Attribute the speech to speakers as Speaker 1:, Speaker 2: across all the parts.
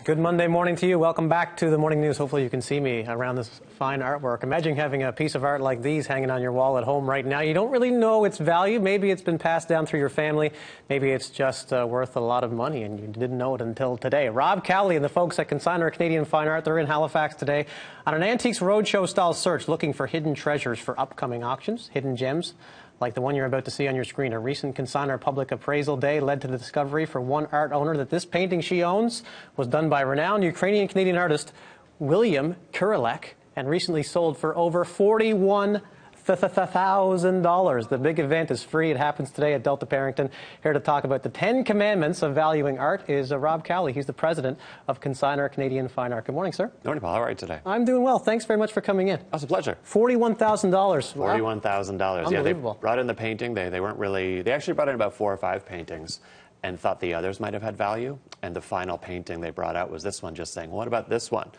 Speaker 1: Good Monday morning to you. Welcome back to the Morning News. Hopefully you can see me around this fine artwork. Imagine having a piece of art like these hanging on your wall at home right now. You don't really know its value. Maybe it's been passed down through your family. Maybe it's just worth a lot of money and you didn't know it until today. Rob Cowley and the folks at Consignor Canadian Fine Art, they're in Halifax today on an Antiques Roadshow style search looking for hidden treasures for upcoming auctions, hidden gems like the one you're about to see on your screen. A recent Consignor public appraisal day led to the discovery for one art owner that this painting she owns was done by renowned Ukrainian-Canadian artist William Kurilek and recently sold for over $41,000. The big event is free. It happens today at Delta Barrington. Here to talk about the 10 commandments of valuing art is Rob Cowley. He's the president of Consignor Canadian Fine Art. Good morning, sir.
Speaker 2: Good morning, Paul. How are you today?
Speaker 1: I'm doing well. Thanks very much for coming in.
Speaker 2: Oh, it's a pleasure.
Speaker 1: $41,000.
Speaker 2: $41,000.
Speaker 1: Unbelievable.
Speaker 2: Yeah, they brought in the painting. They weren't really. They actually brought in about 4 or 5 paintings, and thought the others might have had value. And the final painting they brought out was this one, just saying, "What about this one?"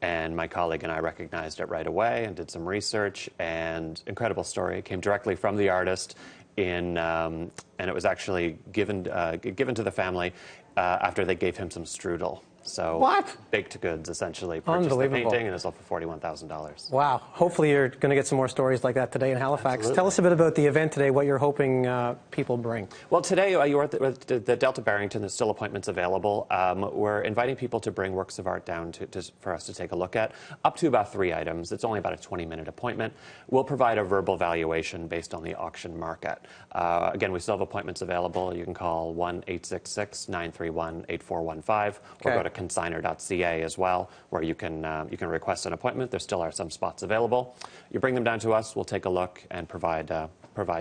Speaker 2: And my colleague and I recognized it right away and did some research, and incredible story. It came directly from the artist, and it was actually given to the family after they gave him some strudel. So
Speaker 1: what?
Speaker 2: Baked goods, essentially. Purchased the painting and it sold for $41,000.
Speaker 1: Wow. Hopefully you're going to get some more stories like that today in Halifax.
Speaker 2: Absolutely.
Speaker 1: Tell us a bit about the event today, what you're hoping people bring.
Speaker 2: Well, today you're at the Delta Barrington. There's still appointments available. We're inviting people to bring works of art down for us to take a look at, up to about 3 items. It's only about a 20-minute appointment. We'll provide a verbal valuation based on the auction market. Again, we still have appointments available. You can call 1-866-931-8415 or go to consignor.ca as well, where you can request an appointment. There still are some spots available. You bring them down to us, we'll take a look and provide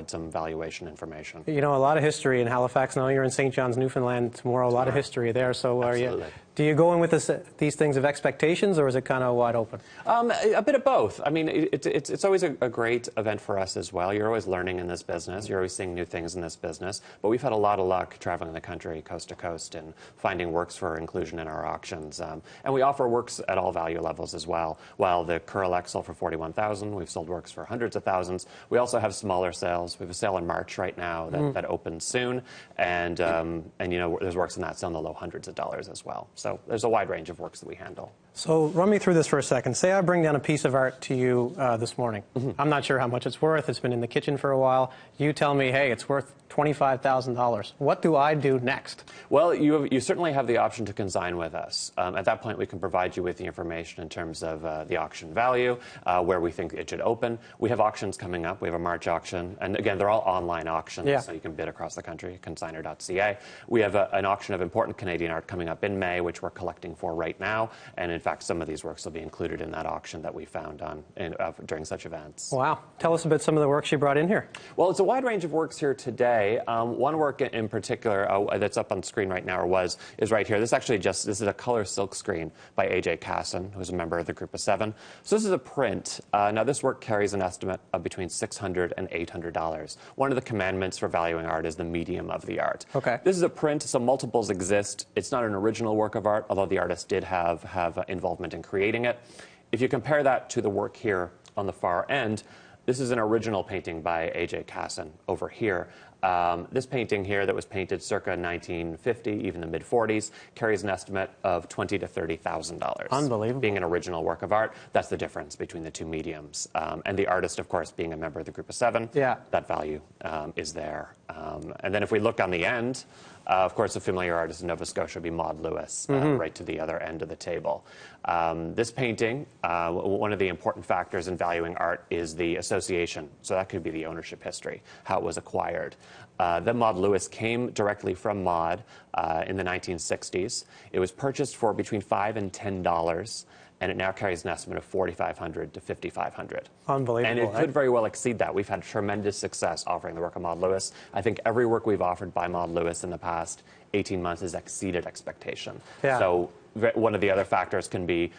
Speaker 2: some valuation information.
Speaker 1: You know, a lot of history in Halifax. Now you're in St. John's, Newfoundland tomorrow. A lot of history there. So do you go in with these things of expectations, or is it kind of wide open?
Speaker 2: A bit of both. I mean, it's always a great event for us as well. You're always learning in this business. You're always seeing new things in this business. But we've had a lot of luck traveling the country, coast to coast, and finding works for inclusion in our auctions. And we offer works at all value levels as well. While the Kurilek sold for $41,000, we've sold works for hundreds of thousands. We also have smaller sales. We have a sale in March right now that opens soon, and you know, there's works in that sale in the low hundreds of dollars as well. So there's a wide range of works that we handle.
Speaker 1: So run me through this for a second. Say I bring down a piece of art to you this morning. I'm not sure how much it's worth. It's been in the kitchen for a while. You tell me, hey, it's worth $25,000. What do I do next?
Speaker 2: Well, you certainly have the option to consign with us. At that point, we can provide you with the information in terms of the auction value, where we think it should open. We have auctions coming up. We have a March auction. And again, they're all online auctions, so you can bid across the country, consignor.ca. We have an auction of important Canadian art coming up in May, which we're collecting for right now. And in fact, some of these works will be included in that auction that we found during such events.
Speaker 1: Wow. Tell us about some of the works you brought in here.
Speaker 2: Well, it's a wide range of works here today. One work in particular that's up on screen right now, is right here. This is a color silk screen by A.J. Casson, who's a member of the Group of 7. So this is a print. Now, this work carries an estimate of between $600 and $800. One of the commandments for valuing art is the medium of the art.
Speaker 1: Okay.
Speaker 2: This is a print, so multiples exist. It's not an original work of art, although the artist did have involvement in creating it. If you compare that to the work here on the far end, this is an original painting by A.J. Casson over here. This painting here that was painted circa 1950, even the mid-40s, carries an estimate of $20,000 to $30,000.
Speaker 1: Unbelievable.
Speaker 2: Being an original work of art, that's the difference between the two mediums. And the artist, of course, being a member of the Group of 7, that value is there. And then if we look on the end, of course, a familiar artist in Nova Scotia would be Maud Lewis, right to the other end of the table. This painting, one of the important factors in valuing art is the association. So that could be the ownership history, how it was acquired. The Maud Lewis came directly from Maud in the 1960s. It was purchased for between $5 and $10. And it now carries an estimate of $4,500 to $5,500.
Speaker 1: Unbelievable.
Speaker 2: And it could very well exceed that. We've had tremendous success offering the work of Maud Lewis. I think every work we've offered by Maud Lewis in the past 18 months has exceeded expectation.
Speaker 1: Yeah.
Speaker 2: So one of the other factors can be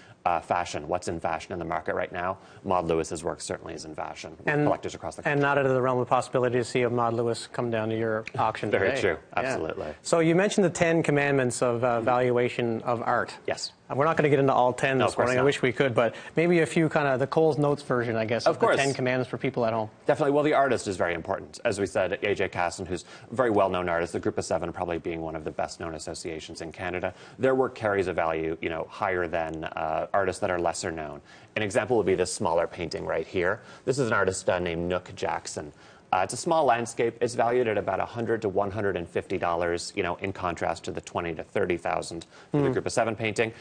Speaker 2: fashion. What's in fashion in the market right now? Maud Lewis's work certainly is in fashion. With collectors across the country.
Speaker 1: And not out of the realm of possibility to see a Maud Lewis come down to your auction today.
Speaker 2: Very true. Absolutely.
Speaker 1: So you mentioned the 10 commandments of valuation of art.
Speaker 2: Yes.
Speaker 1: We're not going to get into all 10 this morning. I wish we could, but maybe a few kind of the Cole's Notes version, I guess, of the 10 commandments for people at home.
Speaker 2: Definitely. Well, the artist is very important. As we said, A.J. Casson, who's a very well-known artist, the Group of Seven probably being one of the best-known associations in Canada. Their work carries a value, higher than artists that are lesser known. An example would be this smaller painting right here. This is an artist named Nook Jackson. It's a small landscape. It's valued at about $100 to $150, in contrast to the $20,000 to $30,000 for the Group of Seven painting.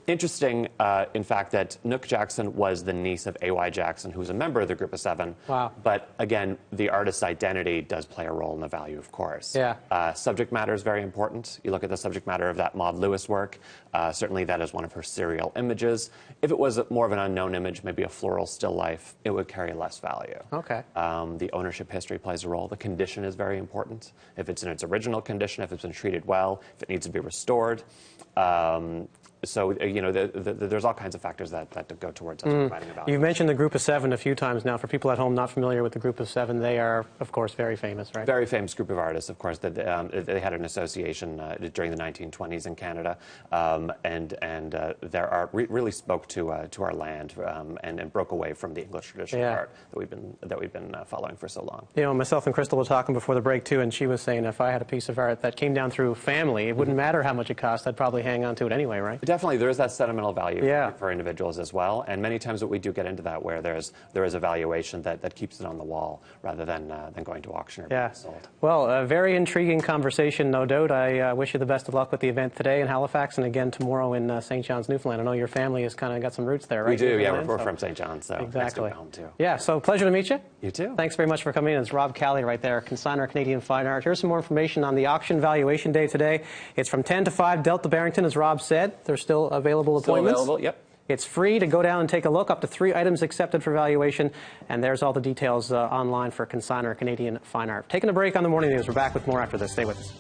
Speaker 2: Interesting, in fact, that Nook Jackson was the niece of A.Y. Jackson, who was a member of the Group of Seven.
Speaker 1: Wow.
Speaker 2: But again, the artist's identity does play a role in the value, of course.
Speaker 1: Yeah.
Speaker 2: Subject matter is very important. You look at the subject matter of that Maud Lewis work. Certainly that is one of her serial images. If it was more of an unknown image, maybe a floral still life, it would carry less value.
Speaker 1: Okay.
Speaker 2: The ownership history plays a role. The condition is very important. If it's in its original condition, if it's been treated well, if it needs to be restored. So, there's all kinds of factors that go towards us providing a value.
Speaker 1: You've mentioned the Group of Seven a few times now. For people at home not familiar with the Group of Seven, they are, of course, very famous, right?
Speaker 2: Very famous group of artists, of course. That they had an association during the 1920s in Canada, and their art really spoke to our land and broke away from the English traditional art that we've been following for so long.
Speaker 1: Myself and Crystal were talking before the break too, and she was saying if I had a piece of art that came down through family, it wouldn't matter how much it cost. I'd probably hang on to it anyway, right?
Speaker 2: Definitely, there is that sentimental value for individuals as well, and many times we do get into that where there is a valuation that keeps it on the wall rather than going to auction or being sold.
Speaker 1: Well, a very intriguing conversation, no doubt. I wish you the best of luck with the event today in Halifax and again tomorrow in St. John's, Newfoundland. I know your family has kind of got some roots there, right?
Speaker 2: We do, we're from St. John's, so
Speaker 1: exactly.
Speaker 2: Nice to be home too.
Speaker 1: Yeah, so pleasure to meet you.
Speaker 2: You too.
Speaker 1: Thanks very much for coming in. It's Rob Cowley right there, Consignor Canadian Fine Art. Here's some more information on the auction valuation day today. It's from 10 to 5, Delta Barrington, as Rob said. There's still available appointments.
Speaker 2: Still available, yep.
Speaker 1: It's free to go down and take a look. Up to 3 items accepted for valuation. And there's all the details online for Consignor Canadian Fine Art. Taking a break on the morning news. We're back with more after this. Stay with us.